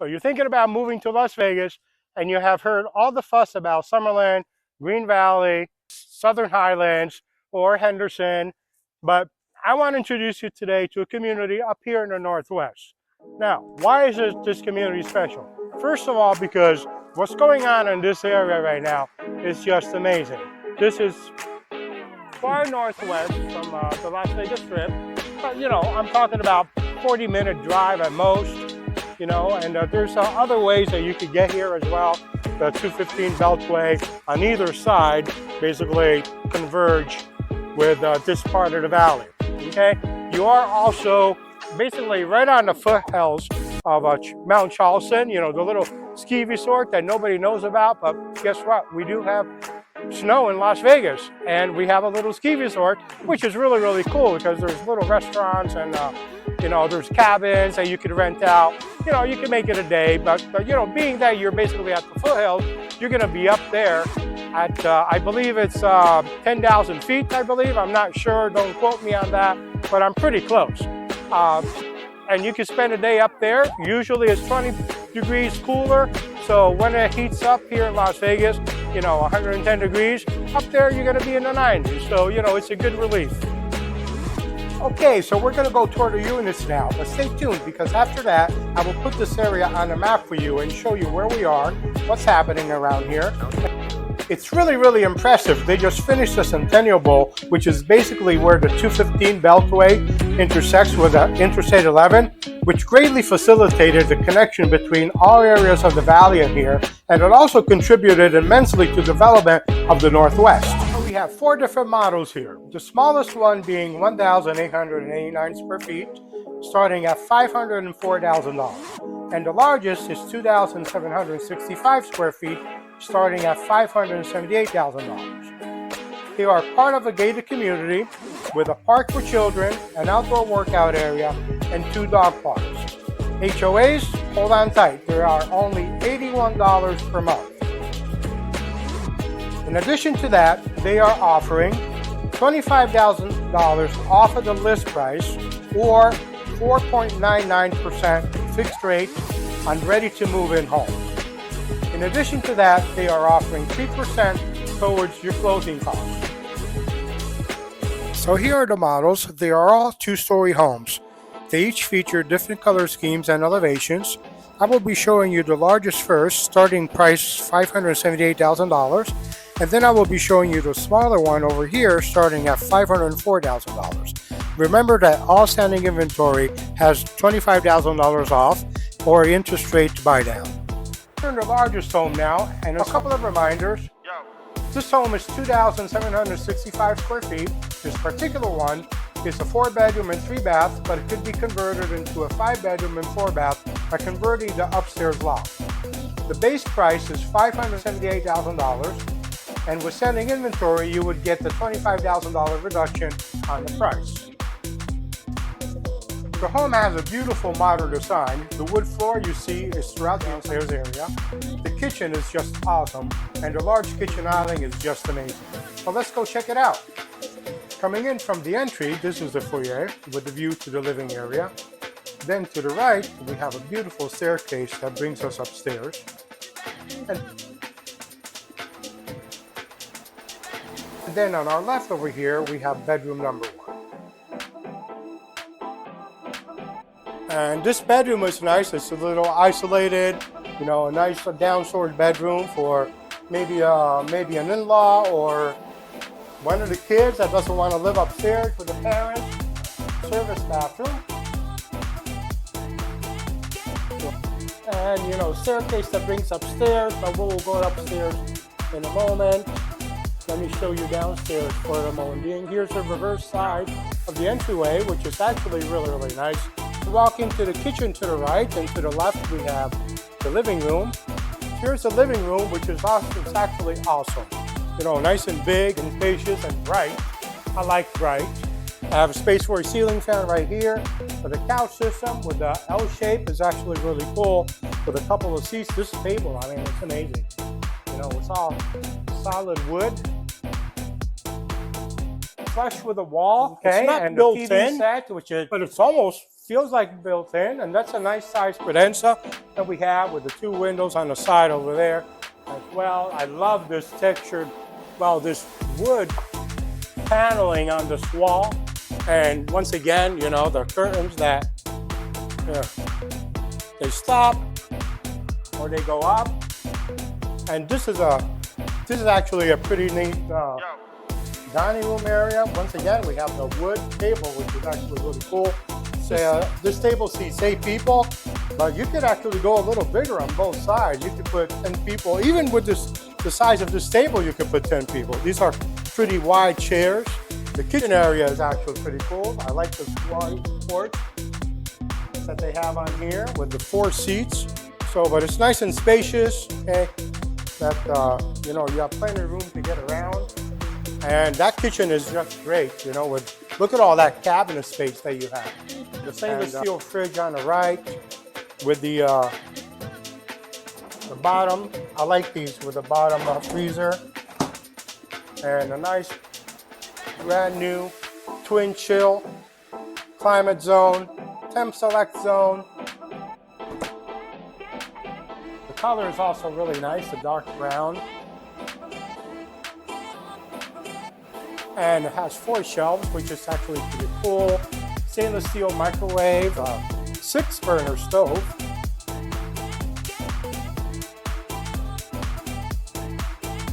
So you're thinking about moving to Las Vegas, and you have heard all the fuss about Summerlin, Green Valley, Southern Highlands, or Henderson, but I want to introduce you today to a community up here in the Northwest. Now, why is this community special? First of all, because what's going on in this area right now is just amazing. This is far northwest from the Las Vegas Strip. But, you know, I'm talking about 40-minute drive at most, you know, and there's other ways that you could get here as well. The 215 Beltway on either side basically converge with this part of the valley, okay? You are also basically right on the foothills of Mount Charleston, you know, the little ski resort that nobody knows about, but guess what? We do have snow in Las Vegas, and we have a little ski resort, which is really, really cool because there's little restaurants and, you know, there's cabins that you could rent out. You know, you can make it a day, but you know, being that you're basically at the foothills, you're going to be up there at, I believe it's 10,000 feet, I believe. I'm not sure, don't quote me on that, but I'm pretty close. And you can spend a day up there. Usually it's 20 degrees cooler. So when it heats up here in Las Vegas, you know, 110 degrees, up there you're gonna be in the 90s. So, you know, it's a good relief. Okay, so we're gonna go tour the units now, but stay tuned because after that, I will put this area on the map for you and show you where we are, what's happening around here. It's really, really impressive. They just finished the Centennial Bowl, which is basically where the 215 Beltway intersects with Interstate 11, which greatly facilitated the connection between all areas of the valley in here, and it also contributed immensely to development of the Northwest. We have 4 different models here. The smallest one being 1,889 square feet, starting at $504,000. And the largest is 2,765 square feet, starting at $578,000. They are part of a gated community with a park for children, an outdoor workout area, and 2 dog parks. HOAs, hold on tight, they are only $81 per month. In addition to that, they are offering $25,000 off of the list price or 4.99% fixed rate on ready-to-move-in homes. In addition to that, they are offering 3% towards your closing costs. So here are the models. They are all 2-story homes. They each feature different color schemes and elevations. I will be showing you the largest first, starting price $578,000. And then I will be showing you the smaller one over here, starting at $504,000. Remember that all standing inventory has $25,000 off or interest rate buy down. We're in the largest home now, and a couple of reminders. This home is 2,765 square feet. This particular one is a 4-bedroom and 3-bath, but it could be converted into a 5-bedroom and 4-bath by converting the upstairs loft. The base price is $578,000, and with standing inventory, you would get the $25,000 reduction on the price. The home has a beautiful modern design. The wood floor you see is throughout the upstairs area. The kitchen is just awesome, and the large kitchen island is just amazing. So let's go check it out. Coming in from the entry, this is the foyer with the view to the living area. Then to the right, we have a beautiful staircase that brings us upstairs. And then on our left over here, we have bedroom number 1. And this bedroom is nice. It's a little isolated, you know, a nice downsized bedroom for maybe an in-law or one of the kids that doesn't want to live upstairs with the parents. Service bathroom. And, you know, staircase that brings upstairs, but we'll go upstairs in a moment. Let me show you downstairs for the moment being. Here's the reverse side of the entryway, which is actually really, really nice. We walk into the kitchen to the right, and to the left we have the living room. Here's the living room, which is awesome. It's actually awesome. You know, nice and big and spacious and bright. I like bright. I have a space for a ceiling fan right here. But the couch system with the L shape is actually really cool. With a couple of seats. This table, I mean, it's amazing. You know, it's all solid wood. Flush with a wall. Okay, it's not and built in, set, which is, but it's almost feels like built in, and that's a nice size credenza that we have with the 2 windows on the side over there as well. I love this textured, well, this wood paneling on this wall. And once again, you know, the curtains that they stop or they go up. And this is actually a pretty neat dining room area. Once again, we have the wood table, which is actually really cool. This table seats 8 people, but you could actually go a little bigger on both sides. You could put 10 people. Even with the size of this table, you could put 10 people. These are pretty wide chairs. The kitchen area is actually pretty cool. I like the wide porch that they have on here with the 4 seats. So, but it's nice and spacious. Okay, that you know, you have plenty of room to get around. And that kitchen is just great, you know, look at all that cabinet space that you have. The stainless steel fridge on the right with the bottom. I like these with the bottom freezer. And a nice brand new twin chill, climate zone, temp select zone. The color is also really nice, the dark brown. And it has 4 shelves, which is actually pretty cool. Stainless steel microwave, 6-burner stove.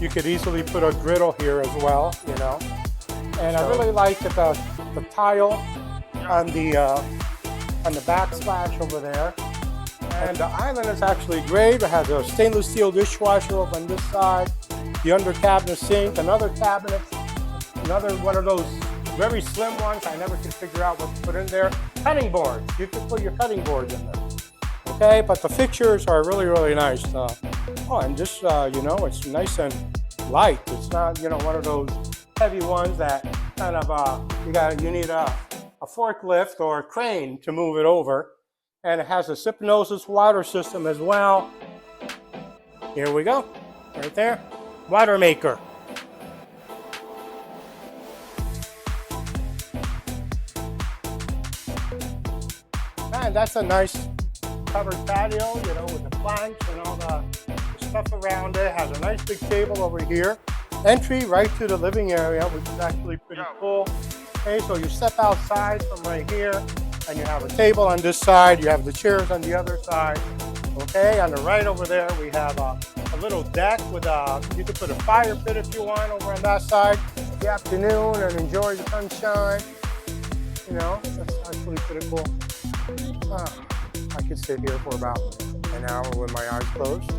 You could easily put a griddle here as well, you know. And I really like the tile on the backsplash over there. And the island is actually great. It has a stainless steel dishwasher over on this side, the under cabinet sink, another cabinet. Another one of those very slim ones. I never could figure out what to put in there. Cutting boards. You could put your cutting boards in there. Okay, but the fixtures are really, really nice. Oh, and just, you know, it's nice and light. It's not, you know, one of those heavy ones that kind of, you need a forklift or a crane to move it over. And it has a Sypnosis water system as well. Here we go. Right there. Water maker. And that's a nice covered patio, you know, with the planks and all the stuff around it. Has a nice big table over here. Entry right to the living area, which is actually pretty cool. Okay, so you step outside from right here, and you have a table on this side. You have the chairs on the other side. Okay, on the right over there, we have a little deck with you could put a fire pit if you want over on that side. The afternoon and enjoy the sunshine. You know, that's actually pretty cool. I could sit here for about an hour with my eyes closed.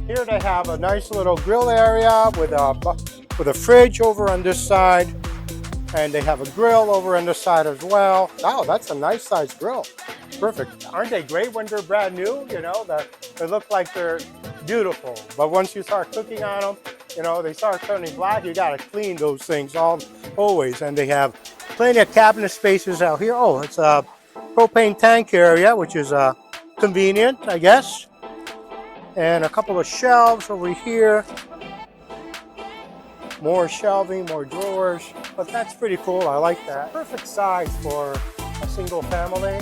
Here they have a nice little grill area with a fridge over on this side, and they have a grill over on this side as well. Oh, that's a nice sized grill. Perfect. Aren't they great when they're brand new? You know, they look like they're beautiful, but once you start cooking on them, you know, they start turning black. You gotta clean those things always, and they have plenty of cabinet spaces out here. Oh, it's a propane tank area, which is convenient, I guess. And a couple of shelves over here. More shelving, more drawers. But that's pretty cool. I like that. Perfect size for a single family.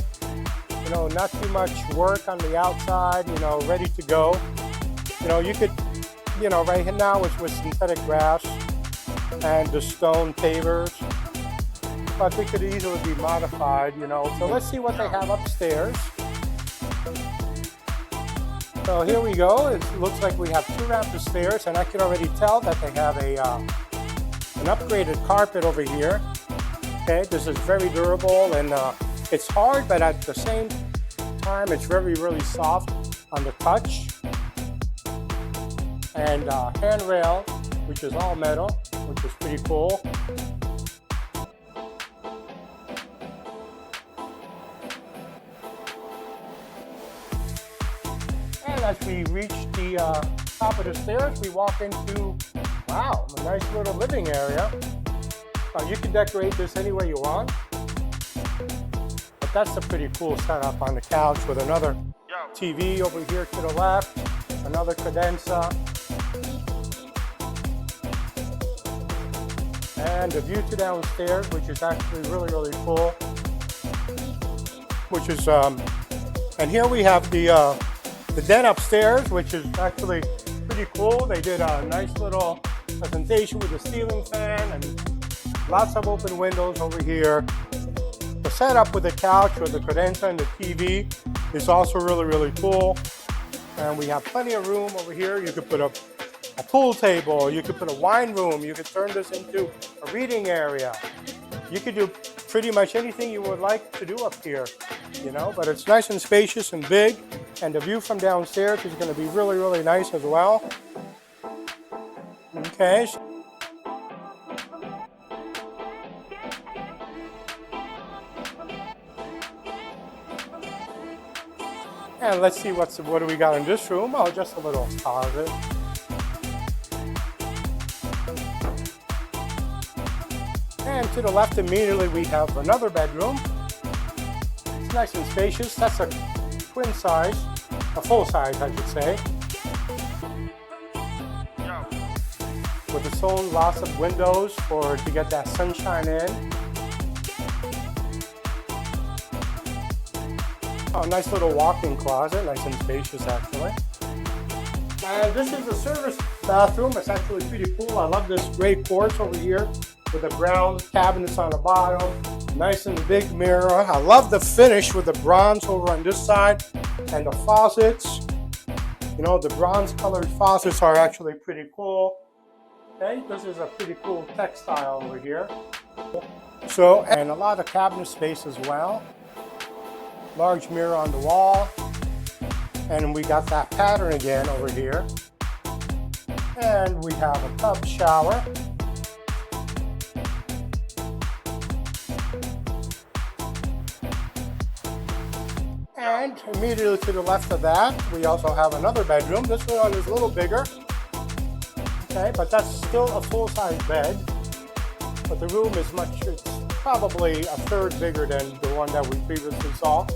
You know, not too much work on the outside, you know, ready to go. You know, you could, you know, right now it's with synthetic grass and the stone pavers. But they could easily be modified, you know. So let's see what they have upstairs. So here we go. It looks like we have 2 ramps of stairs, and I can already tell that they have an upgraded carpet over here. Okay, this is very durable, and it's hard, but at the same time, it's very, really soft on the touch. And handrail, which is all metal, which is pretty cool. As we reach the top of the stairs, we walk into, wow, a nice little living area. You can decorate this any way you want. But that's a pretty cool setup on the couch with another TV over here to the left, another credenza. And the view to downstairs, which is actually really, really cool. which is, and here we have the den upstairs, which is actually pretty cool. They did a nice little presentation with a ceiling fan and lots of open windows over here. The setup with the couch with the credenza and the TV is also really, really cool. And we have plenty of room over here. You could put a pool table, you could put a wine room, you could turn this into a reading area. You could do pretty much anything you would like to do up here, you know, but it's nice and spacious and big, and the view from downstairs is going to be really, really nice as well. Okay. And let's see what do we got in this room. Oh, just a little closet. And to the left immediately we have another bedroom. It's nice and spacious. That's a twin size, a full size I should say. With its own lots of windows to get that sunshine in. A nice little walk-in closet, nice and spacious actually. And this is the service bathroom. It's actually pretty cool. I love this gray quartz over here with the brown cabinets on the bottom. Nice and big mirror. I love the finish with the bronze over on this side and the faucets. You know, the bronze colored faucets are actually pretty cool. Okay, this is a pretty cool textile over here. So, and a lot of cabinet space as well. Large mirror on the wall, and we got that pattern again over here. And we have a tub shower. And immediately to the left of that, we also have another bedroom. This one is a little bigger. Okay, but that's still a full-size bed. But the room is it's probably a third bigger than the one that we previously saw.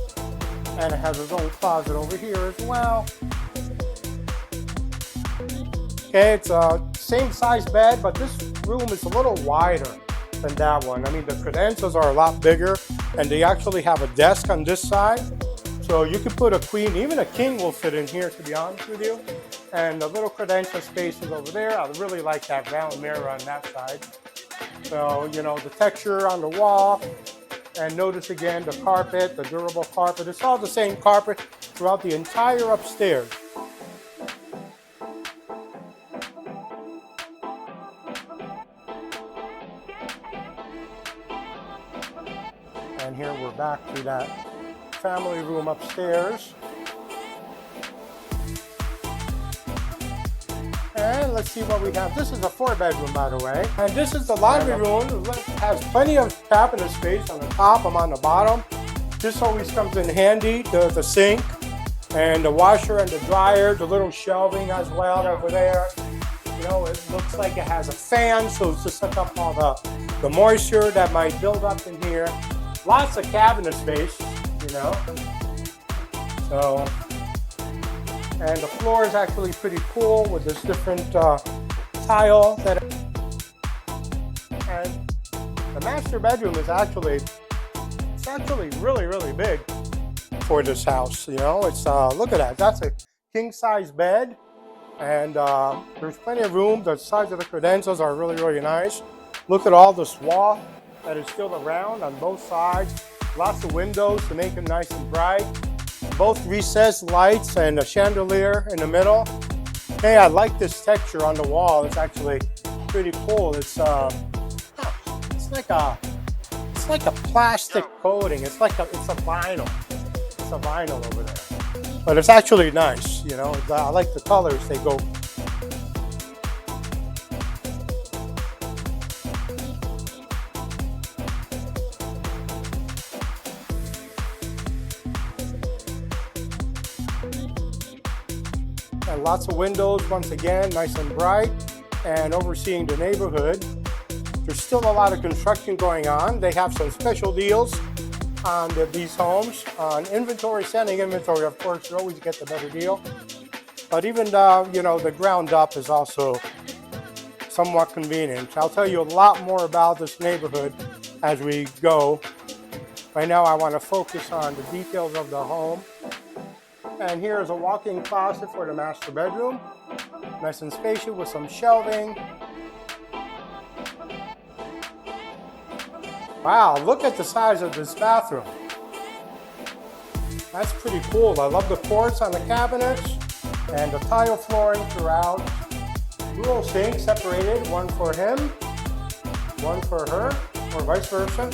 And it has its own closet over here as well. Okay, it's a same size bed, but this room is a little wider than that one. I mean, the credenzas are a lot bigger, and they actually have a desk on this side. So you could put a queen, even a king will fit in here, to be honest with you. And the little credenza space is over there. I really like that round mirror on that side. So, you know, the texture on the wall, and notice again the carpet, the durable carpet. It's all the same carpet throughout the entire upstairs. And here we're back to that family room upstairs. And let's see what we have. This is a 4-bedroom, by the way. And this is the laundry room. It has plenty of cabinet space on the top and on the bottom. This always comes in handy, the sink and the washer and the dryer, the little shelving as well over there. You know, it looks like it has a fan, so it's to suck up all the moisture that might build up in here. Lots of cabinet space, you know. So, and the floor is actually pretty cool with this different tile and the master bedroom is actually really, really big for this house. You know, it's look at that. That's a king size bed, and there's plenty of room. The sides of the credenzas are really, really nice. Look at all this wall that is still around on both sides. Lots of windows to make it nice and bright. Both recessed lights and a chandelier in the middle. Hey, I like this texture on the wall. It's actually pretty cool. It's like a plastic coating. It's a vinyl. It's a vinyl over there. But it's actually nice, you know. I like the colors they go. And lots of windows, once again, nice and bright, and overseeing the neighborhood. There's still a lot of construction going on. They have some special deals on these homes. On inventory, sending inventory, of course, you always get the better deal. But even you know, the ground up is also somewhat convenient. I'll tell you a lot more about this neighborhood as we go. Right now I want to focus on the details of the home. And here is a walk-in closet for the master bedroom. Nice and spacious with some shelving. Wow, look at the size of this bathroom. That's pretty cool. I love the quartz on the cabinets and the tile flooring throughout. Dual sink separated, one for him, one for her, or vice versa.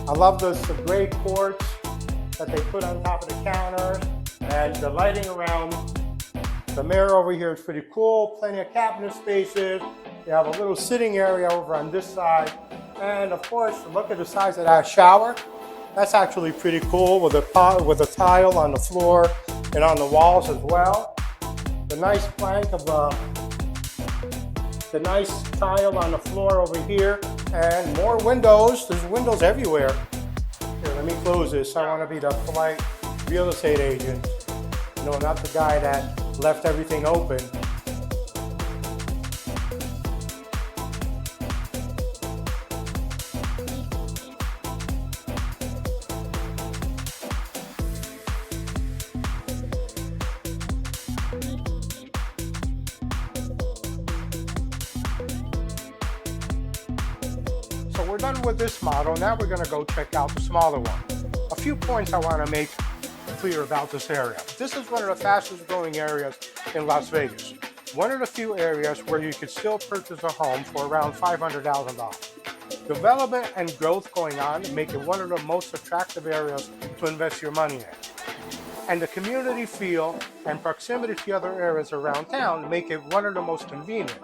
I love this gray quartz that they put on top of the counter, and the lighting around the mirror over here is pretty cool. Plenty of cabinet spaces. You have a little sitting area over on this side, and of course, look at the size of that shower. That's actually pretty cool with a tile on the floor and on the walls as well. The nice plank of the nice tile on the floor over here, and more windows. There's windows everywhere. Here, let me close this. I want to be the polite real estate agent. No, not the guy that left everything open. So we're done with this model. Now we're going to go check out the smaller one. A few points I want to make clear about this area. This is one of the fastest growing areas in Las Vegas. One of the few areas where you could still purchase a home for around $500,000. Development and growth going on make it one of the most attractive areas to invest your money in. And the community feel and proximity to other areas around town make it one of the most convenient.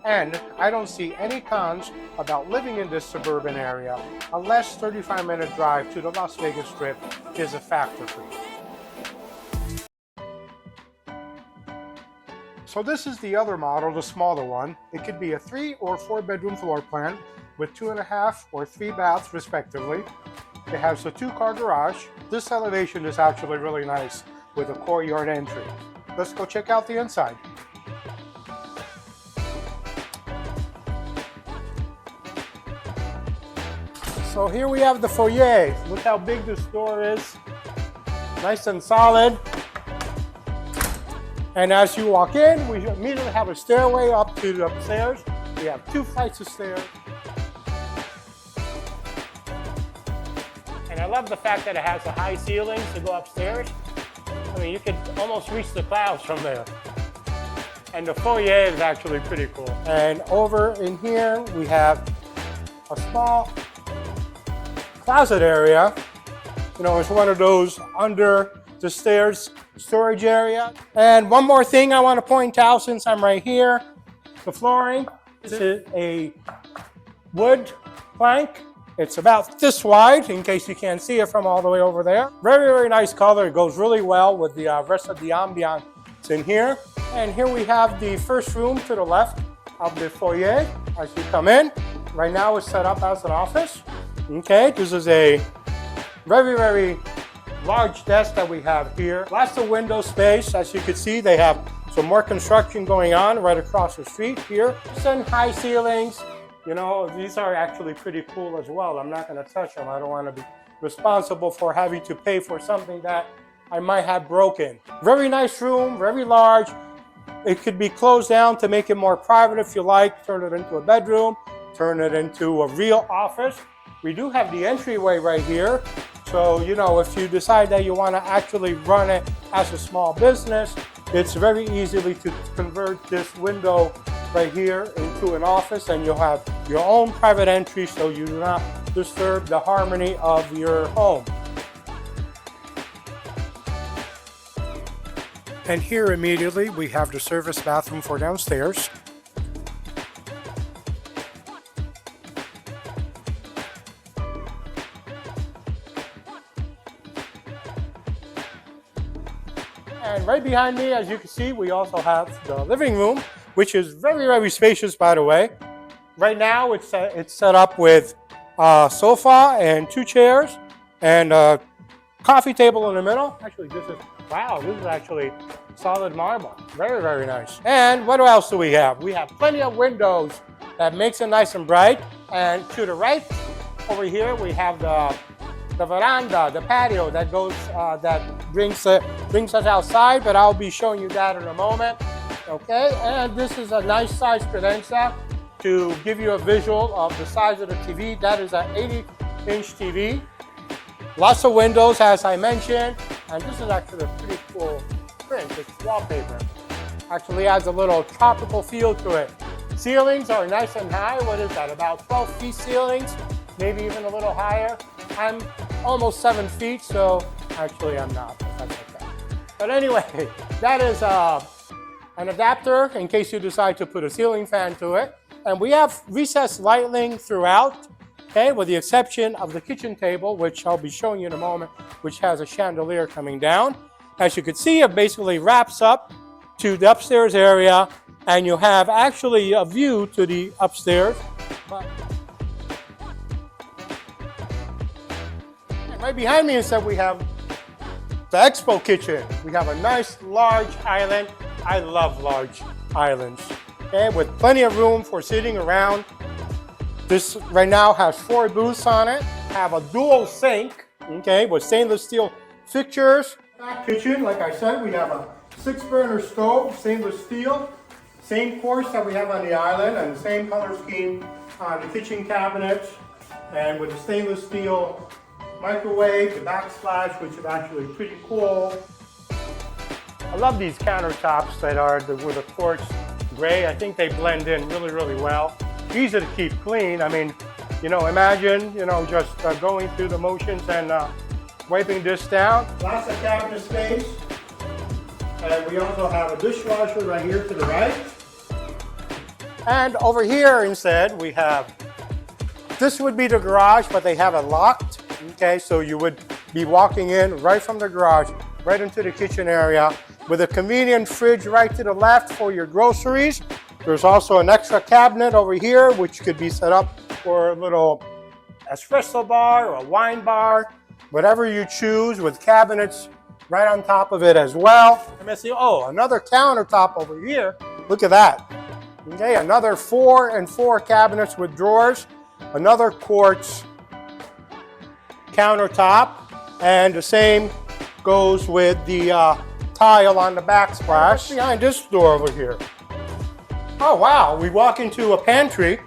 And I don't see any cons about living in this suburban area unless 35-minute drive to the Las Vegas Strip is a factor for you. So this is the other model, the smaller one. It could be a 3 or 4 bedroom floor plan with 2.5 or 3 baths respectively. It has a 2-car garage. This elevation is actually really nice with a courtyard entry. Let's go check out the inside. So here we have the foyer. Look how big this door is. Nice and solid. And as you walk in, we immediately have a stairway up to the upstairs. We have 2 flights of stairs. And I love the fact that it has the high ceilings to go upstairs. I mean, you could almost reach the clouds from there. And the foyer is actually pretty cool. And over in here, we have a small closet area. You know, it's one of those under the stairs storage area. And one more thing I want to point out since I'm right here, the flooring. This is a wood plank. It's about this wide, in case you can't see it from all the way over there. Very, very nice color. It goes really well with the rest of the ambiance in here. And here we have the first room to the left of the foyer as you come in. Right now it's set up as an office. Okay, this is a very, very large desk that we have here. Lots of window space. As you can see, they have some more construction going on right across the street here. Some high ceilings. You know, these are actually pretty cool as well. I'm not going to touch them. I don't want to be responsible for having to pay for something that I might have broken. Very nice room, very large. It could be closed down to make it more private if you like. Turn it into a bedroom, turn it into a real office. We do have the entryway right here. So, you know, if you decide that you want to actually run it as a small business, it's very easily to convert this window right here into an office, and you'll have your own private entry so you do not disturb the harmony of your home. And here immediately we have the service bathroom for downstairs. And right behind me, as you can see, we also have the living room, which is very, very spacious, by the way. Right now, it's set up with a sofa and 2 chairs and a coffee table in the middle. Actually, this is actually solid marble. Very, very nice. And what else do we have? We have plenty of windows that makes it nice and bright. And to the right over here, we have the veranda, the patio that goes that brings us outside, but I'll be showing you that in a moment. Okay, and this is a nice size credenza to give you a visual of the size of the TV. That is an 80-inch TV. Lots of windows, as I mentioned, and this is actually a pretty cool print. It's wallpaper. Actually adds a little tropical feel to it. Ceilings are nice and high. What is that? About 12 feet ceilings, maybe even a little higher. I'm almost 7 feet, so actually I'm not. That's okay. But anyway, that is an adapter in case you decide to put a ceiling fan to it. And we have recessed lighting throughout, okay, with the exception of the kitchen table, which I'll be showing you in a moment, which has a chandelier coming down. As you can see, it basically wraps up to the upstairs area, and you have actually a view to the upstairs. Right behind me instead, we have the expo kitchen. We have a nice large island. I love large islands. Okay, with plenty of room for sitting around. This right now has 4 booths on it. Have a dual sink, okay, with stainless steel fixtures. Back kitchen, like I said, we have a 6-burner stove, stainless steel. Same course that we have on the island, and the same color scheme on the kitchen cabinets, and with the stainless steel microwave, the backsplash, which is actually pretty cool. I love these countertops that are with the quartz gray. I think they blend in really, really well. Easy to keep clean. I mean, you know, imagine, you know, just going through the motions and wiping this down. Lots of cabinet space. And we also have a dishwasher right here to the right. And over here instead, we have, this would be the garage, but they have it locked. Okay, so you would be walking in right from the garage, right into the kitchen area, with a convenient fridge right to the left for your groceries. There's also an extra cabinet over here, which could be set up for a little espresso bar or a wine bar, whatever you choose, with cabinets right on top of it as well. And I see, oh, another countertop over here. Look at that. Okay, another 4 and 4 cabinets with drawers, another quartz countertop, and the same goes with the tile on the backsplash. Behind this door over here. Oh wow, we walk into a pantry.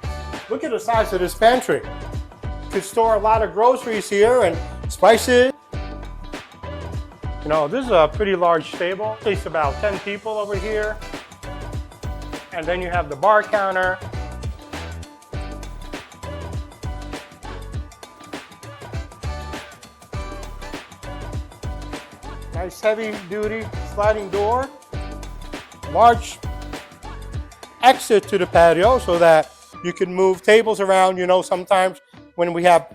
Look at the size of this pantry. You could store a lot of groceries here and spices. You know, this is a pretty large table. Takes about 10 people over here. And then you have the bar counter. Nice heavy-duty sliding door. Large exit to the patio so that you can move tables around. You know, sometimes when we have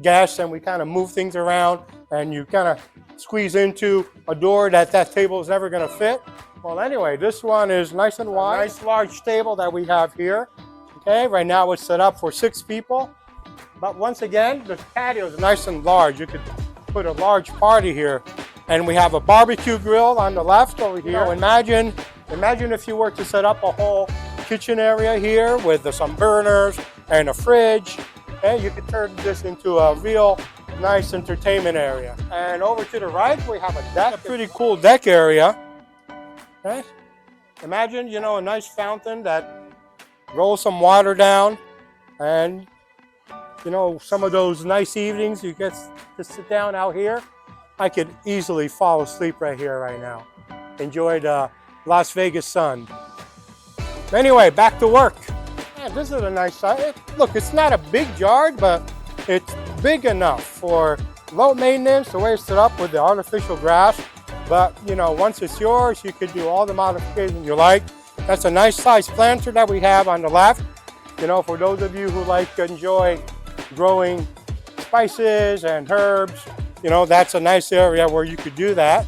guests and we kind of move things around and you kind of squeeze into a door that table is never going to fit. Well, anyway, this one is nice and wide. Nice large table that we have here. Okay, right now it's set up for 6 people. But once again, the patio is nice and large. You could put a large party here. And we have a barbecue grill on the left over here. You know, imagine if you were to set up a whole kitchen area here with some burners and a fridge. Okay, you could turn this into a real nice entertainment area. And over to the right, we have a deck, a pretty cool deck area. Okay, imagine, you know, a nice fountain that rolls some water down, and you know, some of those nice evenings you get to sit down out here. I could easily fall asleep right here, right now. Enjoy the Las Vegas sun. Anyway, back to work. Man, this is a nice size. Look, it's not a big yard, but it's big enough for low maintenance, the way it's set up with the artificial grass. But, you know, once it's yours, you could do all the modifications you like. That's a nice size planter that we have on the left. You know, for those of you who like to enjoy growing spices and herbs, you know, that's a nice area where you could do that.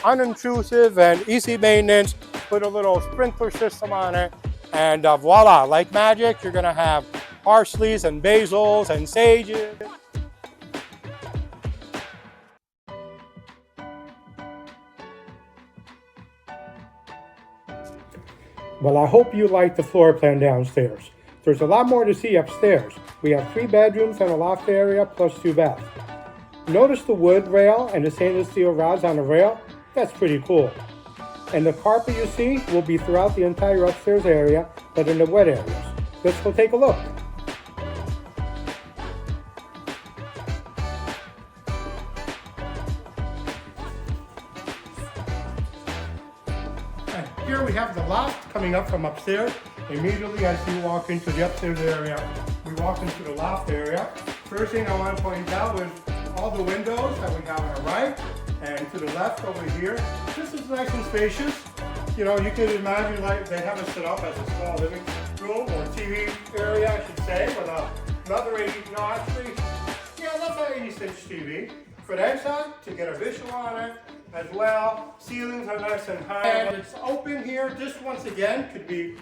unintrusive and easy maintenance. Put a little sprinkler system on it, and voila, like magic, you're gonna have parsleys and basils and sages. Well, I hope you like the floor plan downstairs. There's a lot more to see upstairs. We have 3 bedrooms and a loft area plus 2 baths. Notice the wood rail and the stainless steel rods on the rail? That's pretty cool. And the carpet you see will be throughout the entire upstairs area, but in the wet areas. Let's go take a look. And here we have the loft coming up from upstairs. Immediately as you walk into the upstairs area, we walk into the loft area. First thing I want to point out is all the windows that we have on the right and to the left over here. This is nice and spacious. You know, you could imagine like they have it set up as a small living room or TV area, I should say, with another 80, no actually, yeah, that's an 86 TV. For the inside, to get a visual on it as well. Ceilings are nice and high. And it's open here. This once again could be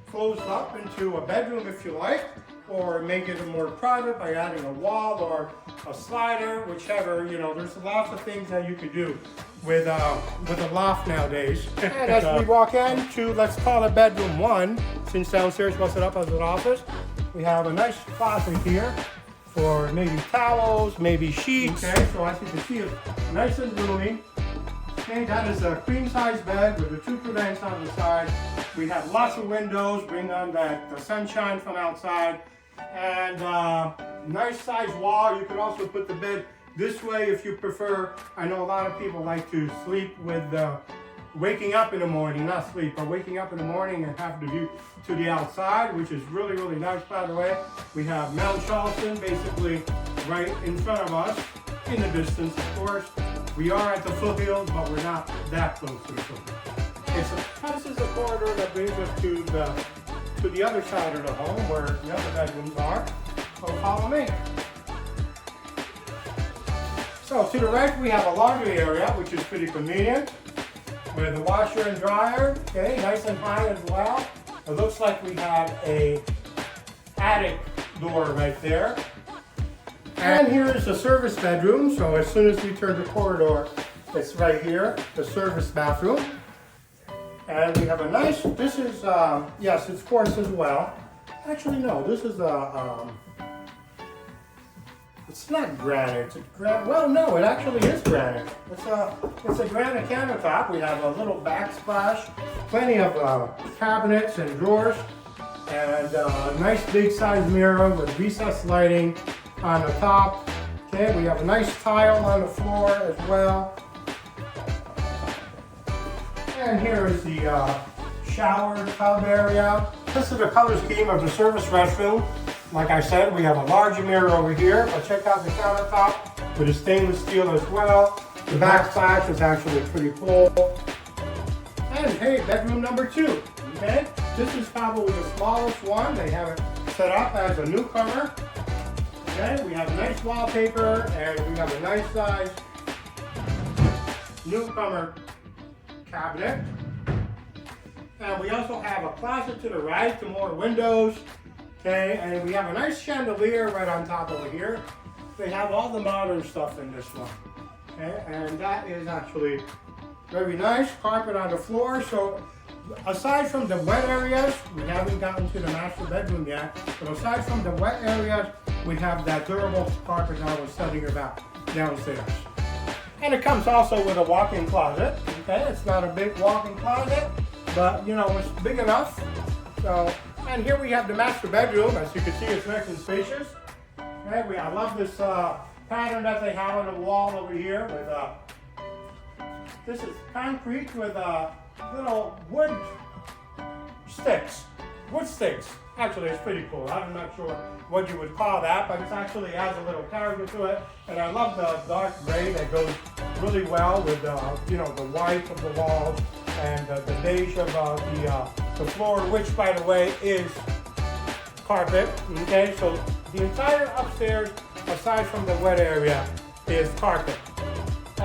closed up into a bedroom if you like, or make it more private by adding a wall or a slider, whichever. You know, there's lots of things that you could do with a loft nowadays. And as we walk into, let's call it bedroom 1, since downstairs was set up as an office, we have a nice closet here for maybe towels, maybe sheets. Okay, so as you can see, it's nice and roomy. Okay, that is a queen size bed with the 2 credence on the side. We have lots of windows, bring on the sunshine from outside. And nice size wall. You could also put the bed this way if you prefer. I know a lot of people like to sleep with waking up in the morning, not sleep, but waking up in the morning and have the view to the outside, which is really, really nice, by the way. We have Mount Charleston basically right in front of us, in the distance, of course. We are at the foothills, but we're not that close to the foothills. This is a corridor that brings us to the other side of the home where the other bedrooms are. So follow me. So to the right we have a laundry area, which is pretty convenient, with a washer and dryer. Okay, nice and high as well. It looks like we have a attic door right there. And here is the service bedroom. So as soon as we turn the corridor, it's right here, the service bathroom. And we have a nice, this is, yes, it's quartz as well. Actually, no, this is it's not granite. It's well, no, it actually is granite. It's a granite countertop. We have a little backsplash, plenty of cabinets and drawers, and a nice big size mirror with recessed lighting on the top. Okay, we have a nice tile on the floor as well. And here is the shower tub area. This is the color scheme of the service restroom. Like I said, we have a larger mirror over here, but check out the countertop with a stainless steel as well. The backsplash is actually pretty cool. And hey, bedroom number 2. Okay, this is probably the smallest one. They have it set up as a newcomer. Okay, we have nice wallpaper and we have a nice size newcomer cabinet. And we also have a closet to the right, to more windows. Okay, and we have a nice chandelier right on top over here. They have all the modern stuff in this one. Okay, and that is actually very nice. Carpet on the floor. So aside from the wet areas, we haven't gotten to the master bedroom yet, but aside from the wet areas, we have that durable carpet that I was telling you about downstairs. And it comes also with a walk-in closet. Okay, it's not a big walk-in closet, but you know, it's big enough. So, and here we have the master bedroom. As you can see, it's nice and spacious. Okay, I love this pattern that they have on the wall over here. With this is concrete with little wood sticks. Wood sticks. Actually, it's pretty cool. I'm not sure what you would call that, but it actually has a little character to it. And I love the dark gray that goes really well with you know, the white of the walls and the beige of the floor, which, by the way, is carpet. Okay, so the entire upstairs, aside from the wet area, is carpet.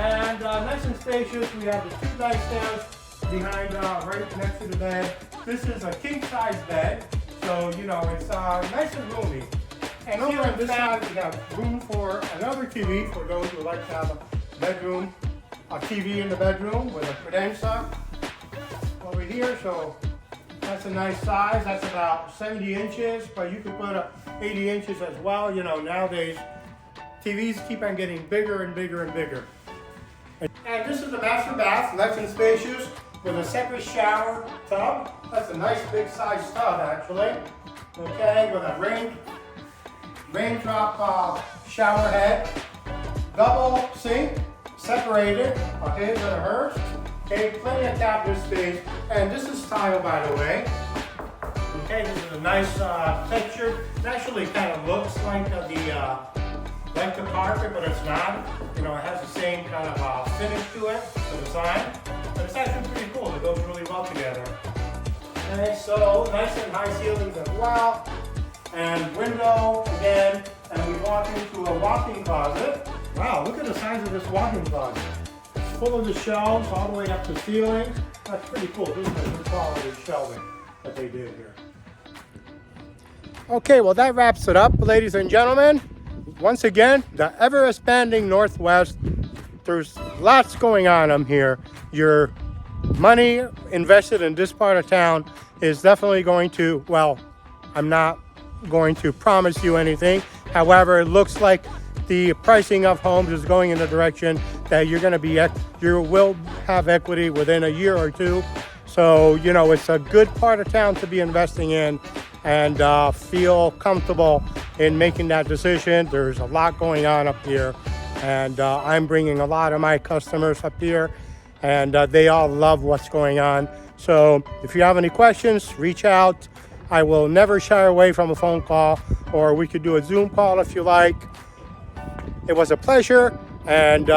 And nice and spacious. We have the 2 nightstands behind, right next to the bed. This is a king-size bed, so you know it's nice and roomy. And over on this side, we have room for another TV for those who like to have a bedroom, a TV in the bedroom with a credenza over here. So that's a nice size. That's about 70 inches, but you can put up 80 inches as well. You know, nowadays TVs keep on getting bigger and bigger and bigger. And this is the master bath, nice and spacious, with a separate shower tub. That's a nice big size tub actually. Okay, with a raindrop shower head, double sink, separated, okay, his and hers. Okay, plenty of cabinet space. And this is tile, by the way. Okay, this is a nice texture. It actually kind of looks like the carpet, but it's not. You know, it has the same kind of finish to it, the design. But it's actually pretty cool. It goes really well together. Okay, so nice and high ceilings as well. And window again. And we walk into a walk-in closet. Wow, look at the size of this walk-in closet. It's full of the shelves all the way up to ceilings. That's pretty cool. This is a good quality shelving that they did here. Okay, well that wraps it up, ladies and gentlemen. Once again, the ever-expanding Northwest. There's lots going on up here. Your money invested in this part of town is definitely going to, well, I'm not going to promise you anything. However, it looks like the pricing of homes is going in the direction that you will have equity within a year or two. So, you know, it's a good part of town to be investing in, and feel comfortable in making that decision. There's a lot going on up here, and I'm bringing a lot of my customers up here, and they all love what's going on. So if you have any questions, reach out. I will never shy away from a phone call, or we could do a Zoom call if you like. It was a pleasure, and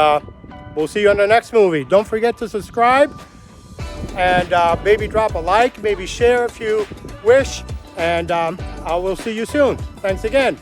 we'll see you on the next movie. Don't forget to subscribe, and maybe drop a like, maybe share if you wish, and I will see you soon. Thanks again.